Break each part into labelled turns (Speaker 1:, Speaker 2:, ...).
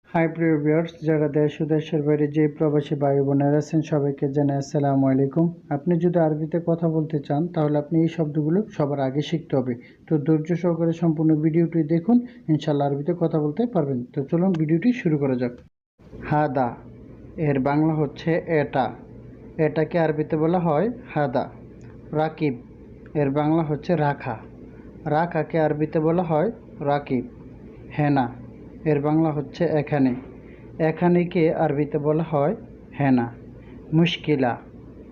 Speaker 1: High প্রিয় viewers, যারা দেশ ও দেশের বাইরে যে প্রবাসী ভাই বোনেরা আছেন সবাইকে জানাই আসসালামু আলাইকুম। আপনি যদি আরবিতে কথা বলতে চান তাহলে আপনি এই শব্দগুলো সবার আগে শিখতে হবে। তো ধৈর্য সহকারে সম্পূর্ণ ভিডিওটি দেখুন, ইনশাআল্লাহ আরবিতে কথা বলতে পারবেন। তো চলুন ভিডিওটি শুরু করা যাক। হাদা এর বাংলা হচ্ছে এটা, এটাকে আরবিতে বলা হয় হাদা। রাকিব এর বাংলা হচ্ছে রাখা, রাখাকে আরবিতে বলা হয় রাকিব। হেনা এর বাংলা হচ্ছে এখানে, এখানেকে আরবিতে বলা হয় হেনা। মুশকিলা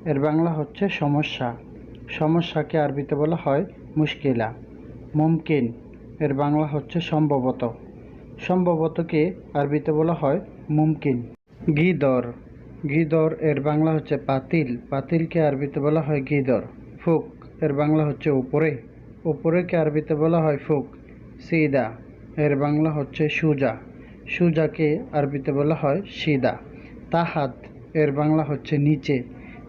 Speaker 1: এর বাংলা হচ্ছে সমস্যা, সমস্যাকে আরবিতে বলা হয় মুশকিলা। মুমকিন এর বাংলা হচ্ছে সম্ভবত, সম্ভবতকে আরবিতে বলা হয় মুমকিন। গিদর, গিদর এর বাংলা হচ্ছে পাতিল, পাতিলকে আরবিতে বলা হয় গিদর। ফুক এর বাংলা হচ্ছে উপরে, উপরেকে আরবিতে বলা হয় ফুক। সিদা এর বাংলা হচ্ছে সুজা, সুজাকে আরবিতে বলা হয় সিদা। তাহাত এর বাংলা হচ্ছে নিচে,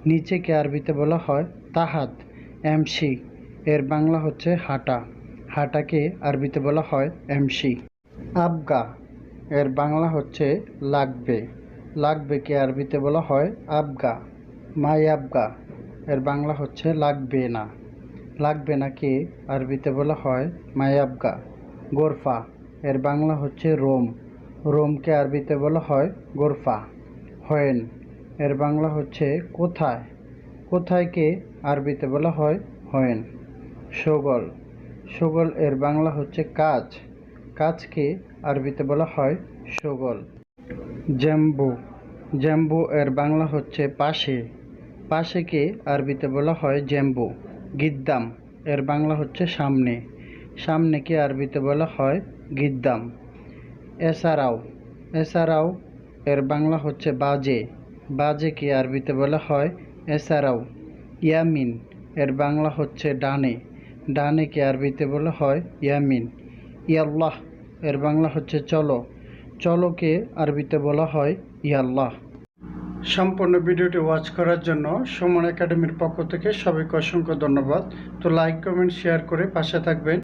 Speaker 1: নিচেকে আরবিতে বলা হয় তাহাত। এমসি এর বাংলা হচ্ছে হাঁটা, হাঁটাকে আরবিতে বলা হয় এমসি। আবগা এর বাংলা হচ্ছে লাগবে, লাগবেকে আরবিতে বলা হয় আবগা। মাই আবগা এর বাংলা হচ্ছে লাগবে না, লাগবে নাকে আরবিতে বলা হয় মাই আবগা। গোরফা এর বাংলা হচ্ছে রোম, রোমকে আরবিতে বলা হয় গোরফা। হয়েন এর বাংলা হচ্ছে কোথায়, কোথায়কে আরবিতে বলা হয় হয়েন। শোগল, শোগল এর বাংলা হচ্ছে কাজ, কাজকে আরবিতে বলা হয় শোগল। জ্যাম্বু, জ্যাম্বু এর বাংলা হচ্ছে পাশে, পাশেকে আরবিতে বলা হয় জ্যাম্বু। গিদ্দাম এর বাংলা হচ্ছে সামনে, সামনেকে আরবিতে বলা হয় গিদ্দাম। এছাড়াও, এছাড়াও এর বাংলা হচ্ছে বাজে, বাজেকে আরবিতে বলা হয় এছাড়াও। ইয়ামিন এর বাংলা হচ্ছে ডানে, ডানেকে আরবিতে বলা হয় ইয়ামিন। ইয়াল্লাহ এর বাংলা হচ্ছে চলো, চলোকে আরবিতে বলা হয় ইয়াল্লাহ। সম্পূর্ণ ভিডিওটি ওয়াচ করার জন্য সুমন একাডেমির পক্ষ থেকে সবাইকে অসংখ্য ধন্যবাদ। তো লাইক কমেন্ট শেয়ার করে পাশে থাকবেন।